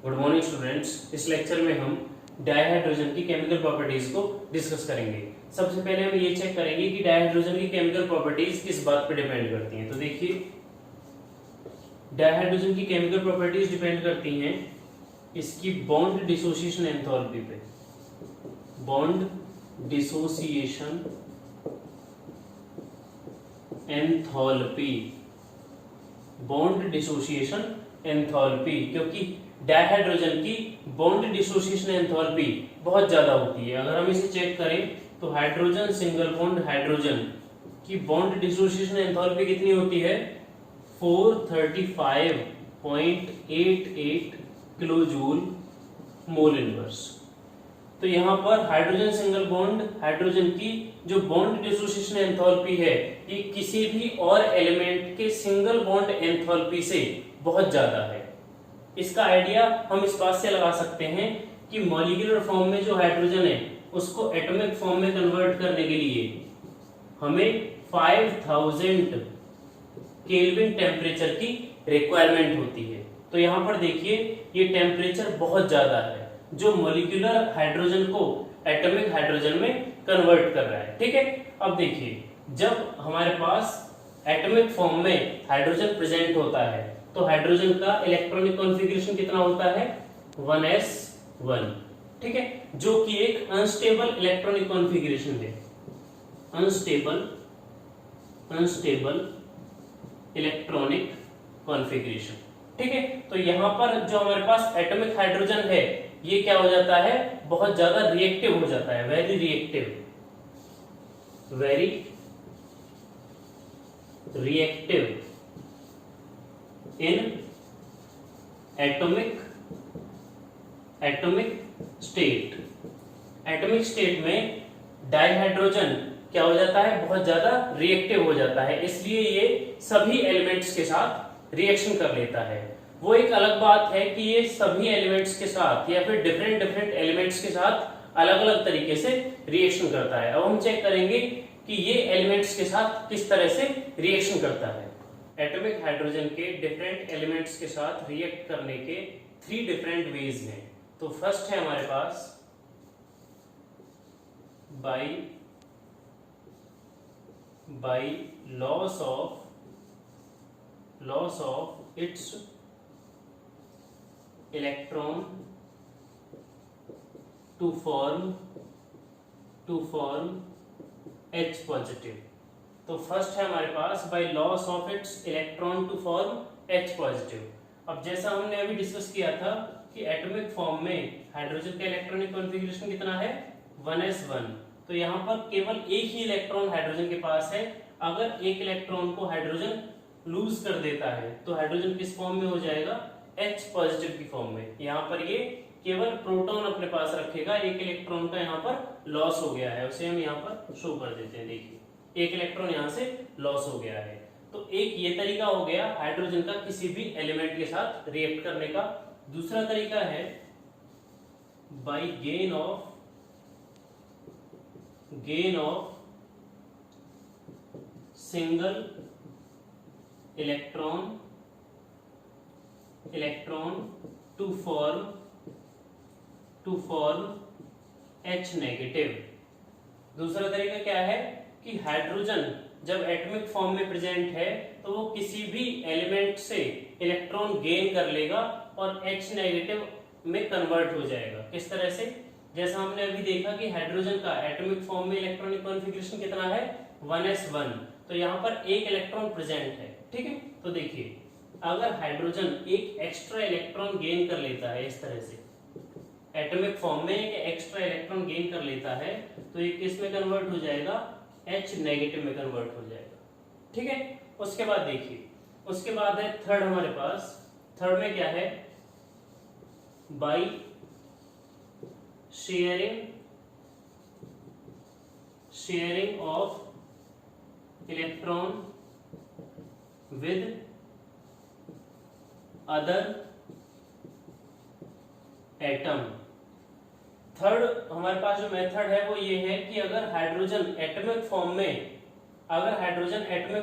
Good morning students. इस lecture में हम डायहाइड्रोजन की केमिकल प्रॉपर्टीज को डिस्कस करेंगे। सबसे पहले हम ये चेक करेंगे कि डायहाइड्रोजन की केमिकल प्रॉपर्टीज किस बात पर डिपेंड करती हैं। तो देखिए, डायहाइड्रोजन की केमिकल प्रॉपर्टीज डिपेंड करती हैं इसकी बॉन्ड डिसोसिएशन एंथैल्पी पे। Bond dissociation enthalpy, bond dissociation enthalpy, क्योंकि डायहाइड्रोजन की बॉन्ड डिसोसिएशन एंथैल्पी बहुत ज्यादा होती है। अगर हम इसे चेक करें तो हाइड्रोजन सिंगल बॉन्ड हाइड्रोजन की बॉन्ड डिसोसिएशन एंथैल्पी कितनी होती है? 435.88 किलो जूल मोल इनवर्स। तो यहाँ पर हाइड्रोजन सिंगल बॉन्ड हाइड्रोजन की जो बॉन्ड डिसोसिएशन एंथैल्पी है ये किसी भी और एलिमेंट के सिंगल बॉन्ड एंथैल्पी से बहुत ज्यादा है। इसका आइडिया हम इस बात से लगा सकते हैं कि मॉलिक्यूलर फॉर्म में जो हाइड्रोजन है उसको एटॉमिक फॉर्म में कन्वर्ट करने के लिए हमें 5000 केल्विन टेम्परेचर की रिक्वायरमेंट होती है। तो यहाँ पर देखिए ये टेम्परेचर बहुत ज्यादा है जो मॉलिक्यूलर हाइड्रोजन को एटॉमिक हाइड्रोजन में कन्वर्ट कर रहा है। ठीक है, अब देखिए जब हमारे पास एटॉमिक फॉर्म में हाइड्रोजन प्रेजेंट होता है तो हाइड्रोजन का इलेक्ट्रॉनिक कॉन्फ़िगरेशन कितना होता है? 1s1। ठीक है, जो कि एक अनस्टेबल इलेक्ट्रॉनिक कॉन्फ़िगरेशन है। Unstable electronic configuration. ठीक है, तो यहां पर जो हमारे पास एटॉमिक हाइड्रोजन है ये क्या हो जाता है? बहुत ज्यादा रिएक्टिव हो जाता है, very reactive in atomic state में डाइहाइड्रोजन क्या हो जाता है? बहुत ज्यादा रिएक्टिव हो जाता है, इसलिए ये सभी एलिमेंट्स के साथ रिएक्शन कर लेता है। वो एक अलग बात है कि ये सभी एलिमेंट्स के साथ या फिर डिफरेंट एलिमेंट्स के साथ अलग अलग तरीके से रिएक्शन करता है। अब हम चेक करेंगे कि ये एलिमेंट्स के साथ किस तरह से रिएक्शन करता है। एटॉमिक हाइड्रोजन के डिफरेंट एलिमेंट्स के साथ रिएक्ट करने के 3 डिफरेंट वेज हैं। तो फर्स्ट है हमारे पास by loss of its electron to form H positive. तो फर्स्ट है हमारे पास by loss of its electron to form H positive. अब जैसा हमने अभी डिस्कस किया था कि एटॉमिक फॉर्म में हाइड्रोजन का इलेक्ट्रॉनिक कॉन्फ़िगरेशन कितना है? 1s1। तो यहाँ पर केवल एक ही इलेक्ट्रॉन हाइड्रोजन के पास है। अगर एक इलेक्ट्रॉन को हाइड्रोजन लूज कर देता है तो हाइड्रोजन किस फॉर्म में हो जाएगा? H पॉजिटिव की फॉर्म में। यहाँ पर ये केवल प्रोटॉन अपने पास रखेगा, एक इलेक्ट्रॉन का यहाँ पर लॉस हो गया है, उसे हम यहाँ पर शो कर देते हैं। देखिए एक इलेक्ट्रॉन यहाँ से लॉस हो गया है। तो एक ये तरीका हो गया हाइड्रोजन का किसी भी एलिमेंट के साथ रिएक्ट करने का। दूसरा तरीका है by gain of single electron to form H negative. दूसरा तरीका क्या है कि हाइड्रोजन जब एटॉमिक फॉर्म में प्रेजेंट है तो वो किसी भी एलिमेंट से इलेक्ट्रॉन गेन कर लेगा और H नेगेटिव में कन्वर्ट हो जाएगा। किस तरह से? जैसा हमने अभी देखा कि हाइड्रोजन का एटॉमिक फॉर्म में इलेक्ट्रॉनिक कॉन्फ़िगरेशन कितना है? 1s1। तो यहाँ पर एक इलेक्ट्रॉन प्रेजेंट है। ठीक है, तो देखिए अगर हाइड्रोजन एक एक्स्ट्रा इलेक्ट्रॉन गेन कर लेता है, इस तरह से एटॉमिक फॉर्म में एक एक्स्ट्रा इलेक्ट्रॉन गेन कर लेता है तो ये किस में कन्वर्ट हो जाएगा? H नेगेटिव में कन्वर्ट हो जाएगा। ठीक है, उसके बाद देखिए, उसके बाद है थर्ड हमारे पास। थर्ड में क्या है? By sharing of electron with other atom. Third हमारे पास जो मेथड है वो ये है कि अगर हाइड्रोजन एटॉमिक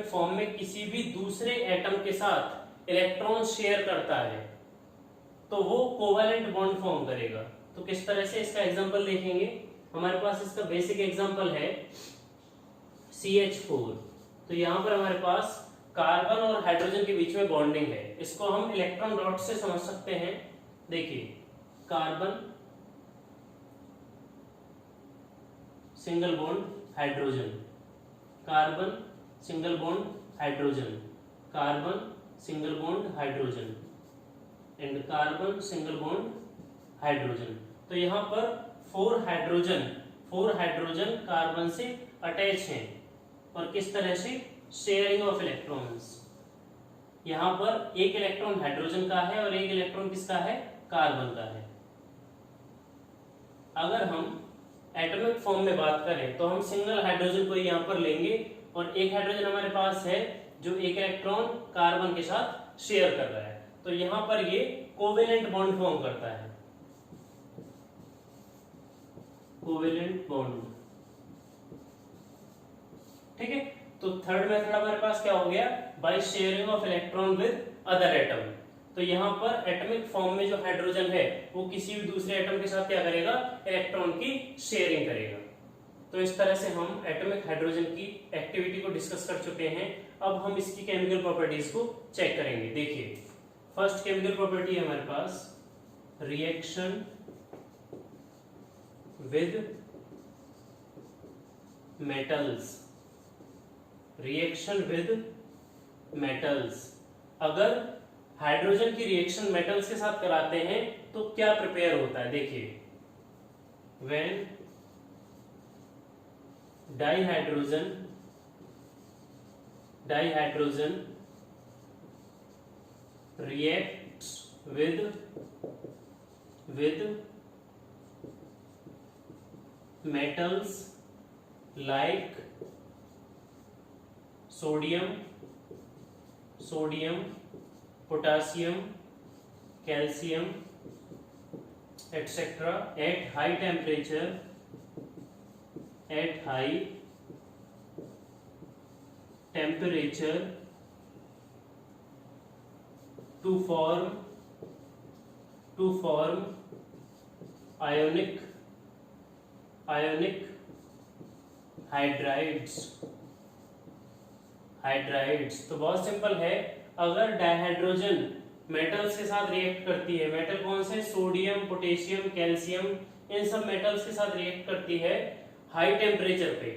फॉर्म में किसी भी दूसरे एटम के साथ इलेक्ट्रॉन शेयर करता है तो वो कोवैलेंट बॉन्ड फॉर्म करेगा। तो किस तरह से, इसका एग्जांपल देखेंगे। हमारे पास इसका बेसिक एग्जांपल है CH4। तो यहां पर हमारे पास कार्बन और हाइड्रोजन के बीच में बॉन्डिंग है। इसको हम इलेक्ट्रॉन डॉट से समझ सकते हैं। देखिए, carbon single bond hydrogen, carbon single bond hydrogen, carbon single bond hydrogen and carbon single bond hydrogen. तो यहां पर 4 हाइड्रोजन कार्बन से अटैच हैं। और किस तरह से, शेयरिंग ऑफ इलेक्ट्रॉन्स। यहां पर एक इलेक्ट्रॉन हाइड्रोजन का है और एक इलेक्ट्रॉन किसका है, कार्बन का है। अगर हम एटॉमिक फॉर्म में बात करें तो हम सिंगल हाइड्रोजन को यहां पर लेंगे और एक हाइड्रोजन हमारे पास है जो एक इलेक्ट्रॉन कार्बन के साथ शेयर कर रहा है। तो यहां पर ये कोवेलेंट बॉन्ड फॉर्म करता है, कोवेलेंट बॉन्ड। ठीक है। तो थर्ड मेथड हमारे पास क्या हो गया, by sharing of electron with other atom. तो यहां पर एटॉमिक फॉर्म में जो हाइड्रोजन है वो किसी भी दूसरे एटम के साथ क्या करेगा, इलेक्ट्रॉन की शेयरिंग करेगा। तो इस तरह से हम एटॉमिक हाइड्रोजन की एक्टिविटी को डिस्कस कर चुके हैं। अब हम इसकी केमिकल प्रॉपर्टीज को चेक करेंगे। देखिए, फर्स्ट केमिकल प्रॉपर्टी है हमारे पास reaction with metals. Reaction with metals. अगर हाइड्रोजन की रिएक्शन मेटल्स के साथ कराते हैं तो क्या प्रिपेयर होता है। देखिए, when dihydrogen reacts with metals like sodium, potassium, calcium, etc. at high temperature to form ionic hydrides। तो बहुत सिंपल है, अगर डाइहाइड्रोजन मेटल्स के साथ रिएक्ट करती है, मेटल कौन से, सोडियम, पोटेशियम, कैल्शियम, इन सब मेटल्स के साथ रिएक्ट करती है हाई टेम्परेचर पे,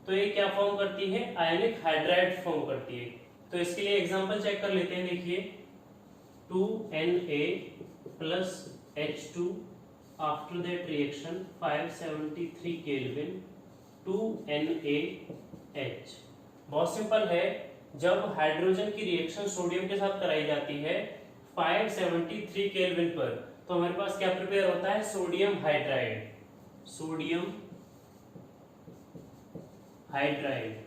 तो ये क्या फॉर्म करती है, आयनिक हाइड्राइड फॉर्म करती है। तो इसके लिए एग्जांपल चेक कर लेते हैं। देखिए, 2Na plus H2 after that reaction 573 Kelvin 2NaH। बहुत सिंपल है, जब हाइड्रोजन की रिएक्शन सोडियम के साथ कराई जाती है 573 केल्विन पर, तो हमारे पास क्या प्रिपेयर होता है, सोडियम हाइड्राइड।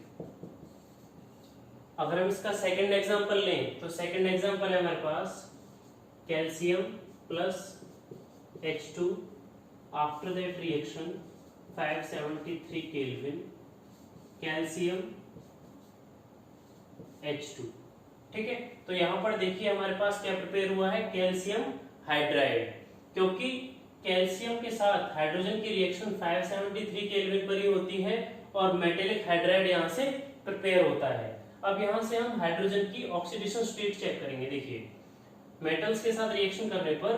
अगर हम इसका सेकंड एग्जांपल लें तो सेकंड एग्जांपल है हमारे पास calcium plus H2 after that reaction 573 kelvin calcium H2। ठीक है। तो यहां पर देखिए हमारे पास क्या प्रिपेयर हुआ है, कैल्शियम हाइड्राइड, क्योंकि कैल्शियम के साथ हाइड्रोजन की रिएक्शन 573 केल्विन पर ही होती है और मेटेलिक हाइड्राइड यहां से प्रिपेयर होता है। अब यहां से हम हाइड्रोजन की ऑक्सीडेशन स्टेट चेक करेंगे। देखिए, मेटल्स के साथ रिएक्शन करने पर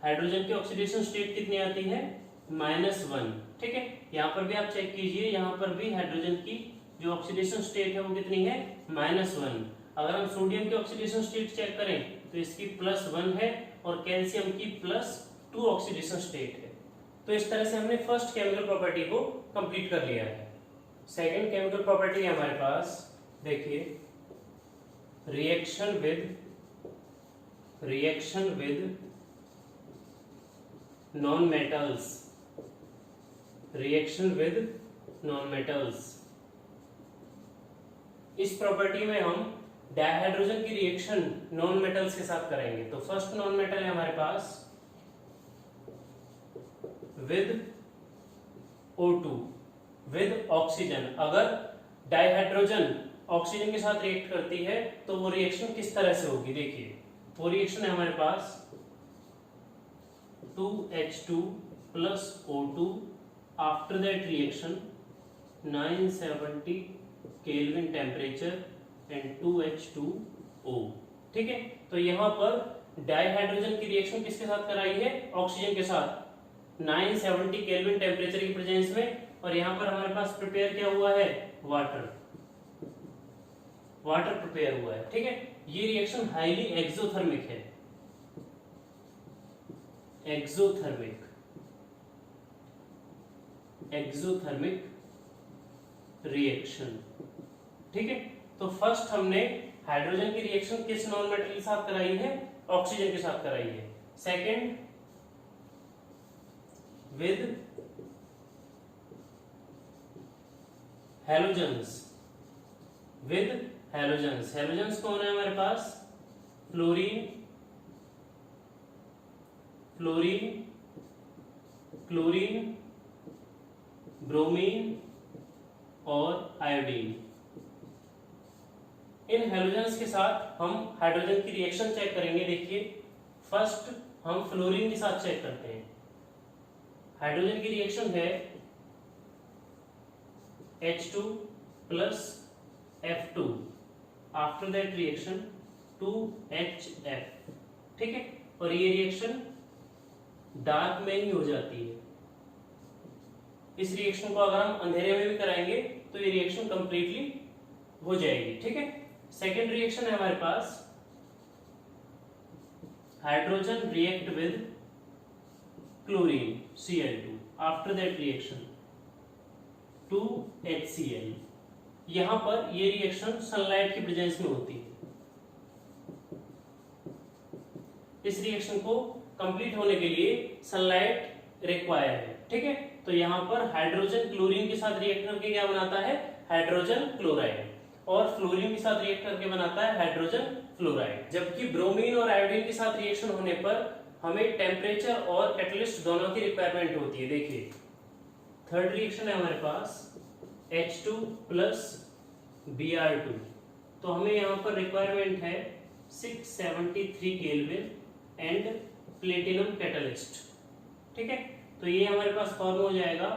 हाइड्रोजन की ऑक्सीडेशन स्टेट कितनी आती है, -1। ठीक है। यहाँ पर भी आप चेक कीजिए, यहाँ पर भी हाइड्रोजन की जो ऑक्सीडेशन स्टेट है वो कितनी है, -1। अगर हम सोडियम की ऑक्सीडेशन स्टेट चेक करें तो इसकी +1 है और कैल्शियम की +2 ऑक्सीडेशन स्टेट है। तो इस तरह से हमने फर्स्ट केमिकल प्रॉपर्टी को कंप्लीट कर लिया है। सेकेंड केमिकल प्रॉपर्टी है हमारे पास, देखिए, रिएक्शन विद नॉन मेटल्स। इस प्रॉपर्टी में हम डाइहाइड्रोजन की रिएक्शन नॉन मेटल्स के साथ करेंगे। तो फर्स्ट नॉन मेटल है हमारे पास विद O2 विद ऑक्सीजन। अगर डाइहाइड्रोजन ऑक्सीजन के साथ रिएक्ट करती है तो वो रिएक्शन किस तरह से होगी। देखिए, वो रिएक्शन है हमारे पास 2H2 plus O2 after that reaction 970 Kelvin temperature and 2H2O। ठीक है, तो यहाँ पर डाइहाइड्रोजन की रिएक्शन किसके साथ कराई है? ऑक्सीजन के साथ 970 केल्विन टेम्परेचर की प्रेजेंस में, और यहाँ पर हमारे पास प्रिपेयर क्या हुआ है? वाटर प्रिपेयर हुआ है। ठीक है, ये रिएक्शन हाईली एक्सोथर्मिक है, एक्सोथर्मिक रिएक्शन। ठीक है, तो फर्स्ट हमने हाइड्रोजन की रिएक्शन किस नॉन मेटल के साथ कराई है? ऑक्सीजन के साथ कराई है। सेकंड विद हैलोजेंस, हैलोजेंस कौन है हमारे पास? फ्लोरीन, क्लोरीन, ब्रोमीन और आयोडीन। इन हैलोजेंस के साथ हम हाइड्रोजन की रिएक्शन चेक करेंगे। देखिए, फर्स्ट हम फ्लोरीन के साथ चेक करते हैं। हाइड्रोजन की रिएक्शन है H2 plus F2 after that reaction 2HF। ठीक है, और ये रिएक्शन डार्क में ही हो जाती है। इस रिएक्शन को अगर हम अंधेरे में भी कराएंगे तो ये रिएक्शन कंप्लीटली हो जाएगी। ठीक है, सेकेंड रिएक्शन है हमारे पास hydrogen react with chlorine Cl2 after that reaction 2HCl। यहां पर ये रिएक्शन सनलाइट की प्रेजेंस में होती है। इस रिएक्शन को कंप्लीट होने के लिए सनलाइट रिक्वायर है। ठीक है, तो यहां पर हाइड्रोजन क्लोरीन के साथ रिएक्ट करके क्या बनाता है? हाइड्रोजन क्लोराइड, और फ्लोरीन के साथ रिएक्ट करके बनाता है हाइड्रोजन फ्लोराइड। जबकि ब्रोमीन और आयोडीन के साथ रिएक्शन होने पर हमें टेम्परेचर और कैटलिस्ट दोनों की रिक्वायरमेंट होती है। देखिए, थर्ड रिएक्शन है हमारे पास H2 plus Br2, तो हमें यहां पर रिक्वायरमेंट है 673 केल्विन एंड प्लेटिनम कैटलिस्ट। ठीक है, तो ये हमारे पास फॉर्म हो जाएगा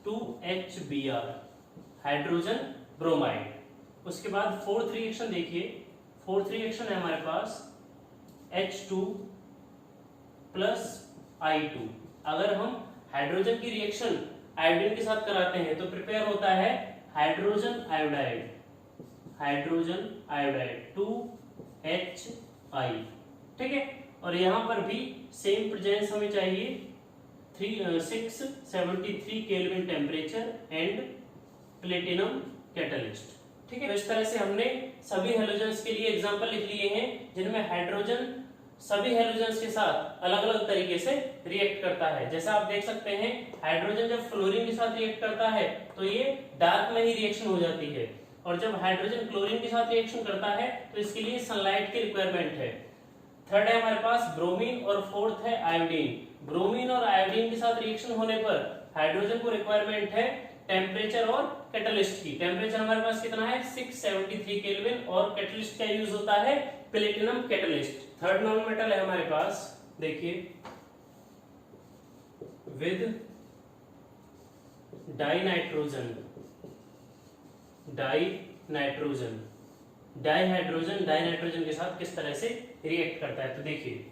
2HBr हाइड्रोजन ब्रोमाइड। उसके बाद फोर्थ रिएक्शन देखिए, फोर्थ रिएक्शन है हमारे पास H2 plus I2। अगर हम हाइड्रोजन की रिएक्शन आयोडीन के साथ कराते हैं तो प्रिपेयर होता है हाइड्रोजन आयोडाइड 2HI। ठीक है, और यहां पर भी सेम प्रेजेंस हमें चाहिए 673 kelvin temperature and platinum catalyst. ठीक है, तो इस तरह से हमने सभी हैलोजेंस के लिए एग्जांपल लिख लिए हैं जिनमें हाइड्रोजन सभी हैलोजेंस के साथ अलग अलग तरीके से रिएक्ट करता है। जैसा आप देख सकते हैं, हाइड्रोजन जब फ्लोरीन के साथ रिएक्ट करता है तो ये डार्क में ही रिएक्शन हो जाती है, और जब हाइड्रोजन क्लोरीन के साथ रिएक्शन करता है तो इसके लिए सनलाइट की रिक्वायरमेंट है। थर्ड है हमारे पास ब्रोमीन, और फोर्थ है आयोडीन। ब्रोमीन और आयोडीन के साथ रिएक्शन होने पर हाइड्रोजन को रिक्वायरमेंट है टेम्परेचर और कैटलिस्ट की। टेम्परेचर हमारे पास कितना है? 673 केल्विन, और कैटलिस्ट का यूज होता है platinum catalyst. Third non metal है हमारे पास, देखिए, विद डाइनाइट्रोजन, डाइहाइड्रोजन डाइनाइट्रोजन के साथ किस तरह से रिएक्ट करता है। तो देखिए,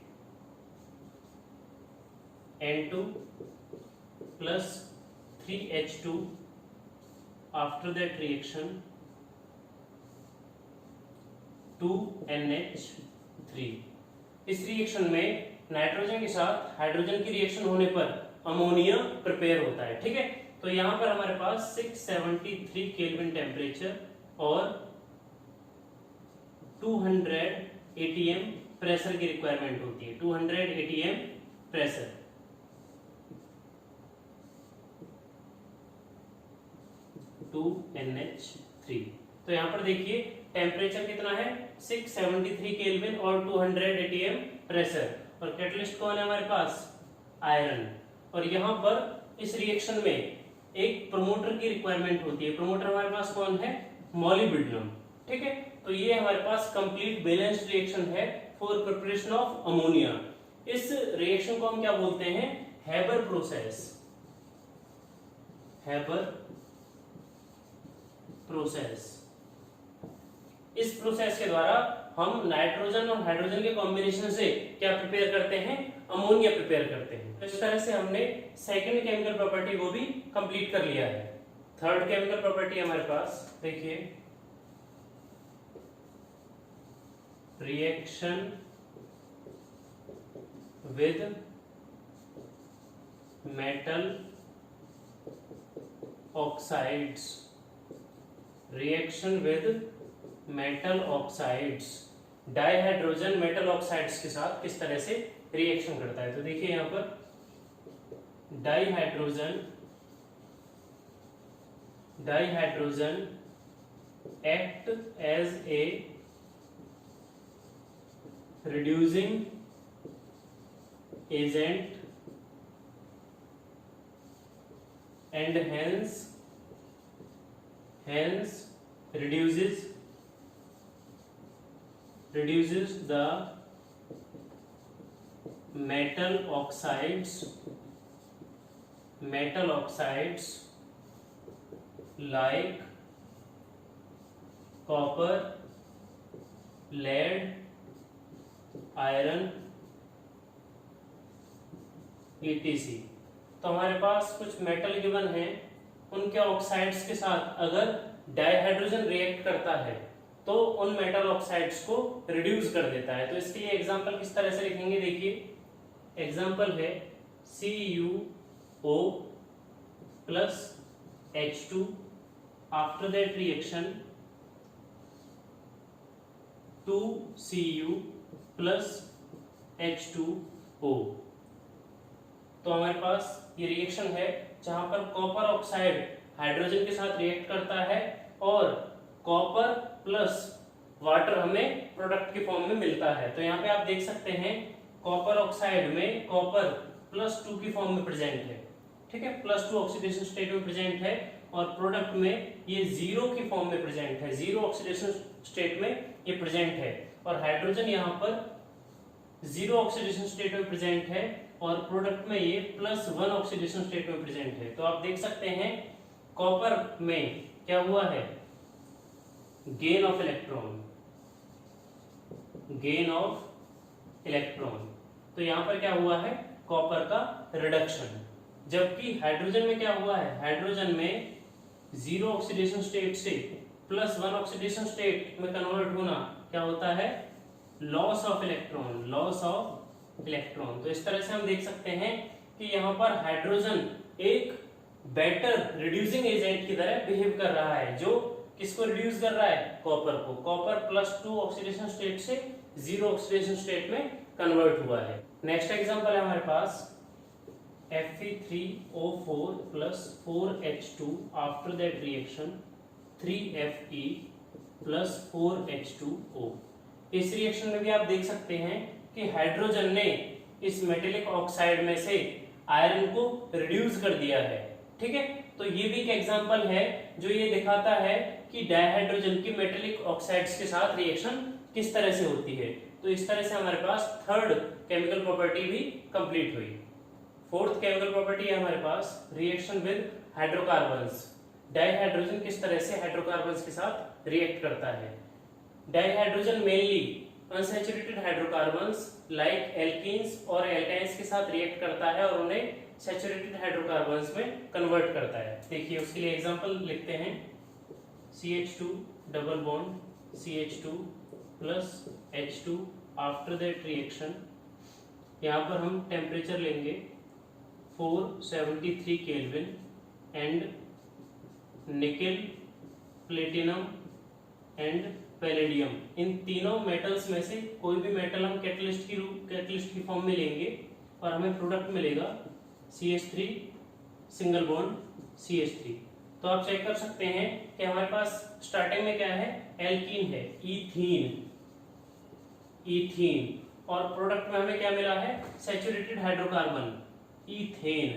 N2 plus 3H2 after that reaction 2NH3। इस रिएक्शन में नाइट्रोजन के साथ हाइड्रोजन की रिएक्शन होने पर अमोनिया प्रिपेयर होता है। ठीक है, तो यहां पर हमारे पास 673 केल्विन टेम्परेचर और 200 atm प्रेशर की रिक्वायरमेंट होती है। 200 atm प्रेशर। NH3। तो यहां पर देखिए टेम्परेचर कितना है? 673 केल्विन और 200 atm प्रेशर, और कैटलिस्ट कौन है हमारे पास? आयरन। और यहां पर इस रिएक्शन में एक प्रोमोटर की रिक्वायरमेंट होती है। प्रोमोटर हमारे पास कौन है? मॉलिब्डेनम। ठीक है, तो ये हमारे पास कंप्लीट बैलेंस्ड रिएक्शन है फॉर प्रिपरेशन ऑफ अमोनिया। इस रिएक्शन को हम क्या बोलते हैं, हैबर प्रोसेस। Haber process. इस प्रोसेस के द्वारा हम नाइट्रोजन और हाइड्रोजन के कॉम्बिनेशन से क्या प्रिपेयर करते हैं, अमोनिया प्रिपेयर करते हैं। तो इस तरह से हमने सेकंड केमिकल प्रॉपर्टी को भी कंप्लीट कर लिया है। थर्ड केमिकल प्रॉपर्टी हमारे पास देखिए, reaction with metal oxides. Reaction with metal oxides, dihydrogen metal oxides के साथ किस तरह से रिएक्शन करता है। तो देखिए यहां पर dihydrogen act as a reducing agent and hence reduces the metal oxides like copper, lead, iron etc। तो हमारे पास कुछ मेटल गिवन है, उनके ऑक्साइड्स के साथ अगर डाइहाइड्रोजन रिएक्ट करता है तो उन मेटल ऑक्साइड्स को रिड्यूस कर देता है। तो इसके लिए एग्जांपल किस तरह से लिखेंगे, देखिए एग्जांपल है CuO plus H2, after that reaction 2Cu plus H2O। तो हमारे पास ये रिएक्शन है जहां पर कॉपर ऑक्साइड हाइड्रोजन के साथ रिएक्ट करता है और कॉपर प्लस वाटर हमें प्रोडक्ट के फॉर्म में मिलता है। तो यहाँ पे आप देख सकते हैं कॉपर ऑक्साइड में कॉपर +2 की फॉर्म में प्रेजेंट है, ठीक है, +2 ऑक्सीडेशन स्टेट में प्रेजेंट है और प्रोडक्ट में ये 0 की फॉर्म में प्रेजेंट है, 0 ऑक्सीडेशन स्टेट में ये प्रेजेंट है और हाइड्रोजन यहाँ पर 0 ऑक्सीडेशन स्टेट में प्रेजेंट है और प्रोडक्ट में ये +1 ऑक्सीडेशन स्टेट में प्रेजेंट है। तो आप देख सकते हैं कॉपर में क्या हुआ है, गेन ऑफ इलेक्ट्रॉन। तो यहां पर क्या हुआ है, कॉपर का रिडक्शन। जबकि हाइड्रोजन में क्या हुआ है, हाइड्रोजन में 0 ऑक्सीडेशन स्टेट से +1 ऑक्सीडेशन स्टेट में कन्वर्ट होना क्या होता है, लॉस ऑफ इलेक्ट्रॉन। तो इस तरह से हम देख सकते हैं कि यहाँ पर हाइड्रोजन एक बेटर रिड्यूसिंग एजेंट की तरह बिहेव कर रहा है, जो किसको रिड्यूस कर रहा है, कॉपर को। कॉपर +2 ऑक्सीडेशन स्टेट से 0 ऑक्सीडेशन स्टेट में कन्वर्ट हुआ है। नेक्स्ट एग्जांपल है हमारे पास Fe3O4 plus 4H2, after that reaction 3Fe plus 4H2O। इस रिएक्शन में भी आप देख सकते हैं कि हाइड्रोजन ने इस मेटेलिक ऑक्साइड में से आयरन को रिड्यूस कर दिया है, ठीक है। तो ये भी एक एग्जांपल है जो ये दिखाता है कि डाइहाइड्रोजन की मेटेलिक ऑक्साइड्स के साथ रिएक्शन किस तरह से होती है। तो इस तरह से हमारे पास थर्ड केमिकल प्रॉपर्टी भी कंप्लीट हुई। फोर्थ केमिकल प्रॉपर्टी है हमारे पास रिएक्शन विद हाइड्रोकार्बन्स। डाइहाइड्रोजन किस तरह से हाइड्रोकार्बन्स के साथ रिएक्ट करता है। Dihydrogen mainly unsaturated hydrocarbons like alkenes और एल्काइंस के साथ रिएक्ट करता है और उन्हें सैचुरेटेड हाइड्रोकार्बन्स में कन्वर्ट करता है। देखिए उसके लिए एग्जांपल लिखते हैं, CH2 double bond CH2 plus H2, after that reaction यहाँ पर हम टेम्परेचर लेंगे 473 kelvin and nickel, platinum and palladium, इन तीनों मेटल्स में से कोई भी मेटल हम कैटलिस्ट की फॉर्म में लेंगे और हमें प्रोडक्ट मिलेगा CH3 सिंगल बॉन्ड CH3। तो आप चेक कर सकते हैं कि हमारे पास स्टार्टिंग में क्या है, एल्कीन है, ईथीन और प्रोडक्ट में हमें क्या मिला है, सैचुरेटेड हाइड्रोकार्बन ईथेन,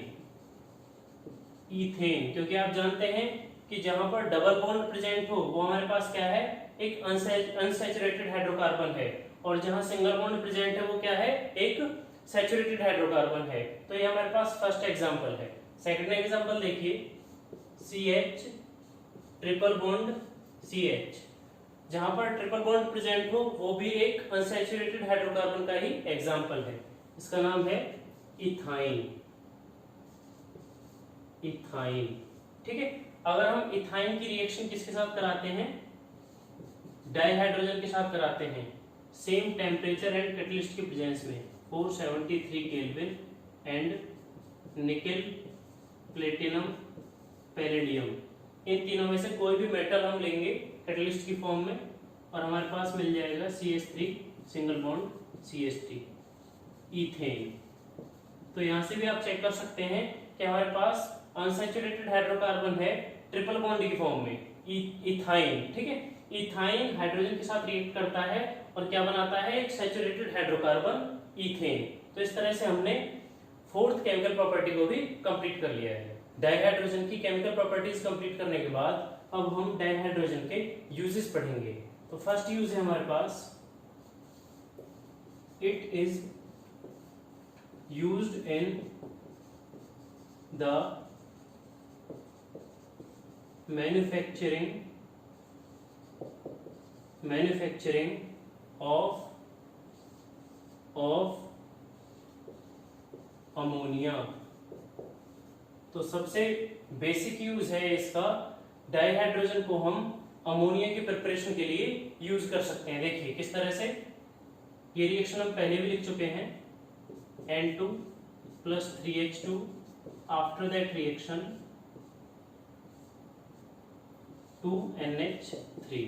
क्योंकि आप जानते हैं कि जहां पर डबल बॉन्ड प्रेजेंट हो वो हमारे पास क्या है, एक अनसैचुरेटेड हाइड्रोकार्बन है और जहां सिंगल बॉन्ड प्रेजेंट है वो क्या है, एक सैचुरेटेड हाइड्रोकार्बन है। तो ये हमारे पास फर्स्ट एग्जांपल है। सेकंड एग्जांपल देखिए, CH ट्रिपल बॉन्ड CH, जहां पर ट्रिपल बॉन्ड प्रेजेंट हो वो भी एक अनसैचुरेटेड हाइड्रोकार्बन का ही एग्जांपल है। इसका नाम है इथाइन। इथाइन, ठीक है। अगर हम इथाइन की रिएक्शन किसके साथ कराते हैं, डाइहाइड्रोजन के साथ कराते हैं, सेम टेम्परेचर एंड कैटलिस्ट की प्रेजेंस में, 473 kelvin and nickel, platinum, palladium, इन तीनों में से कोई भी मेटल हम लेंगे कैटलिस्ट की फॉर्म में और हमारे पास मिल जाएगा CH3 single bond CH3, ethane. तो यहां से भी आप चेक कर सकते हैं कि हमारे पास अनसैचुरेटेड हाइड्रोकार्बन है ट्रिपल बॉन्ड की फॉर्म में, इथाइन, ठीक है। इथाइन हाइड्रोजन के साथ रिएक्ट करता है और क्या बनाता है, एक सैचुरेटेड हाइड्रोकार्बन इथेन। तो इस तरह से हमने फोर्थ केमिकल प्रॉपर्टी को भी कंप्लीट कर लिया है। डाइहाइड्रोजन की केमिकल प्रॉपर्टीज कंप्लीट करने के बाद अब हम डाइहाइड्रोजन के यूजेस पढ़ेंगे। तो फर्स्ट यूज है हमारे पास, it is used in the manufacturing of ammonia. तो सबसे बेसिक यूज है इसका, डाइहाइड्रोजन को हम अमोनिया की प्रिपरेशन के लिए यूज कर सकते हैं। देखिए किस तरह से, ये रिएक्शन हम पहले भी लिख चुके हैं, N2 plus 3H2, after that reaction 2NH3।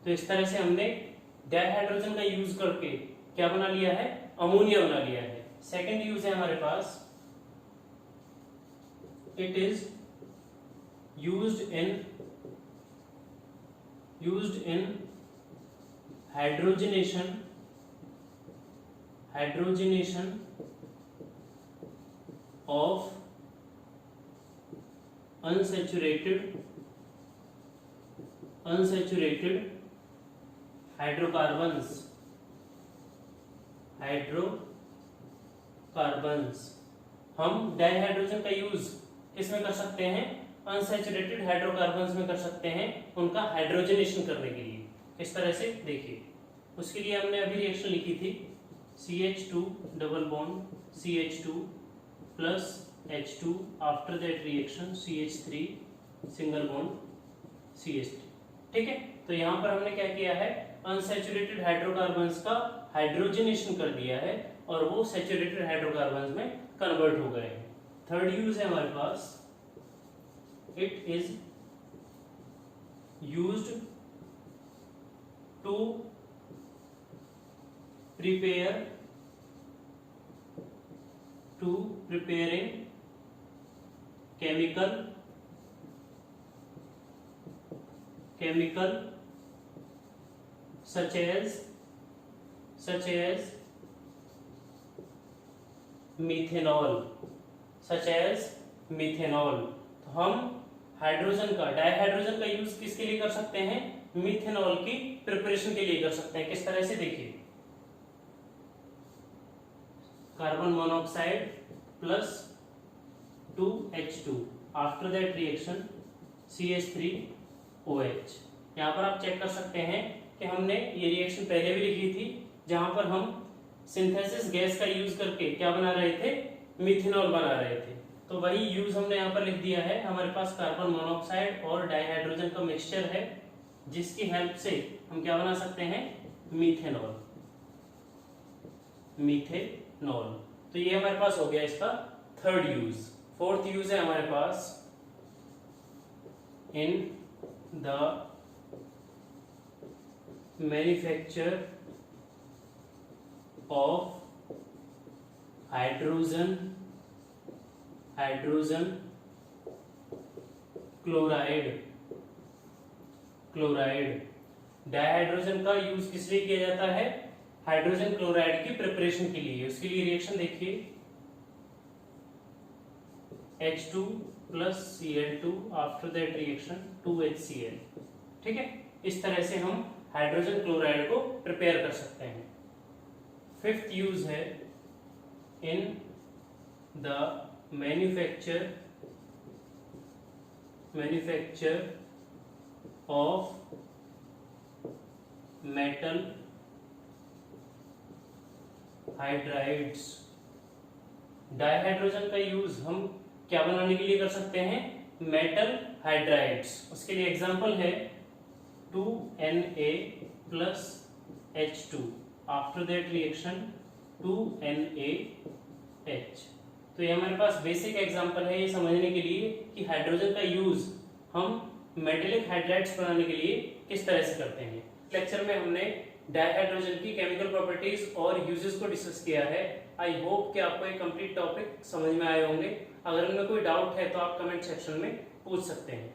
तो इस तरह से हमने डाइहाइड्रोजन का यूज करके क्या बना लिया है, अमोनिया बना लिया है। सेकेंड यूज है हमारे पास, it is used in hydrogenation of unsaturated hydrocarbons. हम डाइहाइड्रोजन का यूज किसमें कर सकते हैं, अनसैचुरेटेड हाइड्रोकार्बन्स में कर सकते हैं, उनका हाइड्रोजनेशन करने के लिए। इस तरह से देखिए, उसके लिए हमने अभी रिएक्शन लिखी थी, CH2 double bond CH2 plus H2, after that reaction CH3 single bond CH3, ठीक है। तो यहां पर हमने क्या किया है, अनसैचुरेटेड हाइड्रोकार्बन्स का हाइड्रोजनेशन कर दिया है और वो सैचुरेटेड हाइड्रोकार्बन्स में कन्वर्ट हो गए हैं। थर्ड यूज है हमारे पास, it is used to preparing chemical such as methanol। तो हम हाइड्रोजन का, डाइहाइड्रोजन का यूज किसके लिए कर सकते हैं, मिथेनॉल की प्रिपरेशन के लिए कर सकते हैं। किस तरह से देखिए, carbon monoxide plus 2H2, after that reaction CH3OH। यहां पर आप चेक कर सकते हैं कि हमने ये रिएक्शन पहले भी लिखी थी, जहां पर हम सिंथेसिस गैस का यूज करके क्या बना रहे थे, मिथेनॉल बना रहे थे। तो वही यूज हमने यहाँ पर लिख दिया है। हमारे पास कार्बन मोनोऑक्साइड और डाइहाइड्रोजन का मिक्सचर है, जिसकी हेल्प से हम क्या बना सकते हैं, मिथेनॉल। तो ये हमारे पास हो गया इसका थर्ड यूज। फोर्थ यूज है हमारे पास, in the manufacture of hydrogen chloride. Dihydrogen का यूज किस लिए किया जाता है, हाइड्रोजन क्लोराइड की प्रिपरेशन के लिए। उसके लिए रिएक्शन देखिए, H2 plus Cl2, after that reaction 2HCl, ठीक है। इस तरह से हम हाइड्रोजन क्लोराइड को प्रिपेयर कर सकते हैं। फिफ्थ यूज है, in the manufacture of metal hydrides. Dihydrogen का यूज हम क्या बनाने के लिए कर सकते हैं? Metal hydrides. उसके लिए एग्जांपल है 2Na plus H2 after that reaction 2NaH। तो ये हमारे पास बेसिक एग्जांपल है ये समझने के लिए कि हाइड्रोजन का यूज हम मेटेलिक हाइड्राइड्स बनाने के लिए किस तरह से करते हैं। लेक्चर में हमने डाइहाइड्रोजन की केमिकल प्रॉपर्टीज और यूजेस को डिस्कस किया है। आई होप कि आपको ये कंप्लीट टॉपिक समझ में आए होंगे। अगर इनमें कोई डाउट है तो आप कमेंट सेक्शन में पूछ सकते हैं।